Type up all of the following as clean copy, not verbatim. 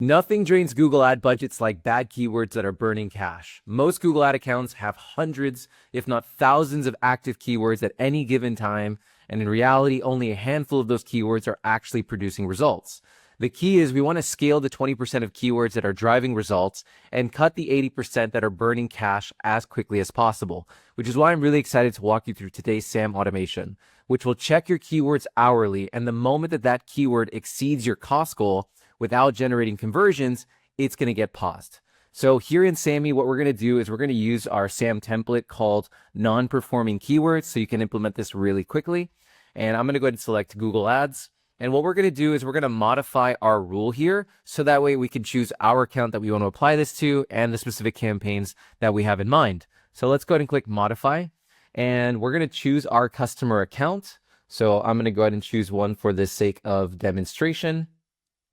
Nothing drains Google ad budgets like bad keywords that are burning cash. Most Google ad accounts have hundreds, if not thousands, of active keywords at any given time, and in reality, only a handful of those keywords are actually producing results. The key is we want to scale the 20% of keywords that are driving results and cut the 80% that are burning cash as quickly as possible, which is why I'm really excited to walk you through today's SAM automation, which will check your keywords hourly, and the moment that that keyword exceeds your cost goal, without generating conversions, it's going to get paused. So here in SAMmy, what we're going to do is we're going to use our SAM template called non-performing keywords. So you can implement this really quickly. And I'm going to go ahead and select Google Ads. And what we're going to do is we're going to modify our rule here. So that way we can choose our account that we want to apply this to and the specific campaigns that we have in mind. So let's go ahead and click modify. And we're going to choose our customer account. So I'm going to go ahead and choose one for the sake of demonstration.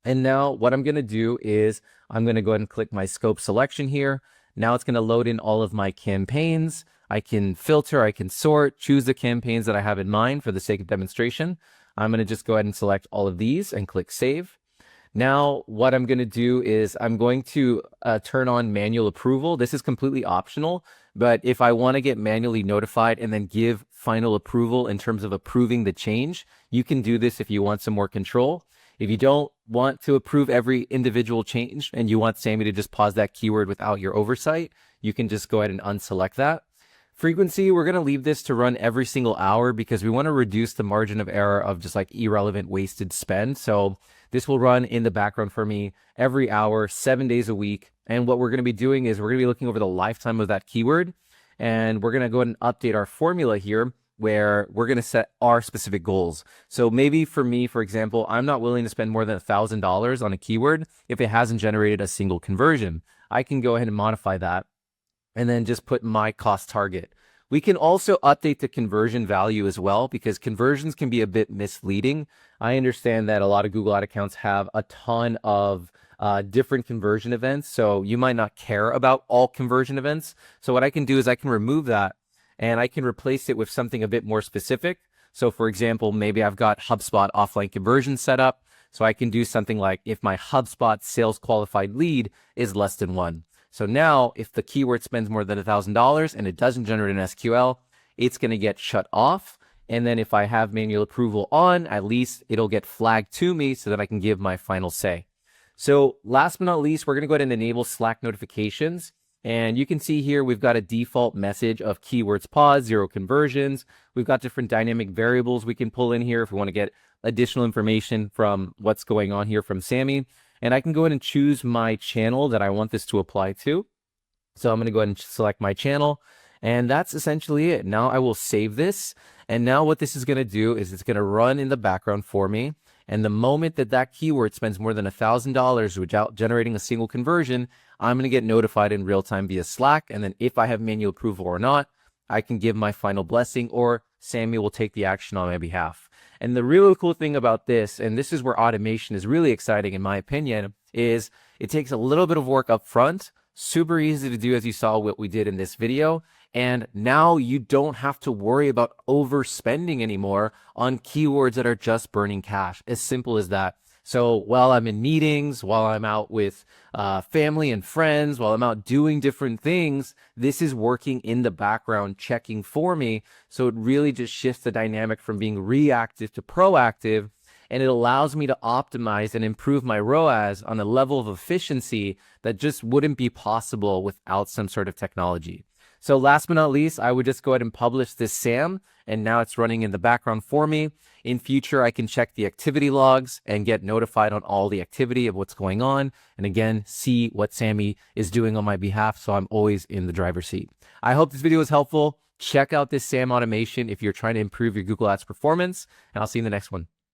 And now what I'm going to do is I'm going to go ahead and click my scope selection here. Now it's going to load in all of my campaigns. I can filter, I can sort, choose the campaigns that I have in mind for the sake of demonstration. I'm going to just go ahead and select all of these and click save. Now what I'm going to do is I'm going to turn on manual approval. This is completely optional, but if I want to get manually notified and then give final approval in terms of approving the change, you can do this if you want some more control. If you don't want to approve every individual change and you want SAMmy to just pause that keyword without your oversight, you can just go ahead and unselect that. Frequency, we're going to leave this to run every single hour because we want to reduce the margin of error of just like irrelevant wasted spend. So this will run in the background for me every hour, 7 days a week. And what we're going to be doing is we're going to be looking over the lifetime of that keyword. And we're going to go ahead and update our formula here, where we're going to set our specific goals. So maybe for me, for example, I'm not willing to spend more than $1,000 on a keyword if it hasn't generated a single conversion. I can go ahead and modify that and then just put my cost target. We can also update the conversion value as well because conversions can be a bit misleading. I understand that a lot of Google Ad accounts have a ton of different conversion events. So you might not care about all conversion events. So what I can do is I can remove that and I can replace it with something a bit more specific. So for example, maybe I've got HubSpot offline conversion set up. So I can do something like if my HubSpot sales qualified lead is less than 1. So now if the keyword spends more than $1,000 and it doesn't generate an SQL, it's going to get shut off. And then if I have manual approval on, at least it'll get flagged to me so that I can give my final say. So last but not least, we're going to go ahead and enable Slack notifications. And you can see here, we've got a default message of keywords pause, 0 conversions. We've got different dynamic variables we can pull in here if we want to get additional information from what's going on here from SAMmy. And I can go ahead and choose my channel that I want this to apply to. So I'm going to go ahead and select my channel. And that's essentially it. Now I will save this. And now what this is going to do is it's going to run in the background for me. And the moment that that keyword spends more than $1,000 without generating a single conversion, I'm going to get notified in real time via Slack. And then if I have manual approval or not, I can give my final blessing or SAMmy will take the action on my behalf. And the really cool thing about this, and this is where automation is really exciting in my opinion, is it takes a little bit of work up front, super easy to do as you saw what we did in this video. And now you don't have to worry about overspending anymore on keywords that are just burning cash. As simple as that. So while I'm in meetings, while I'm out with family and friends, while I'm out doing different things, this is working in the background, checking for me. So it really just shifts the dynamic from being reactive to proactive. And it allows me to optimize and improve my ROAS on a level of efficiency that just wouldn't be possible without some sort of technology. So last but not least, I would just go ahead and publish this SAM, and now it's running in the background for me. In future, I can check the activity logs and get notified on all the activity of what's going on. And again, see what SAMmy is doing on my behalf. So I'm always in the driver's seat. I hope this video was helpful. Check out this SAM automation if you're trying to improve your Google Ads performance, and I'll see you in the next one.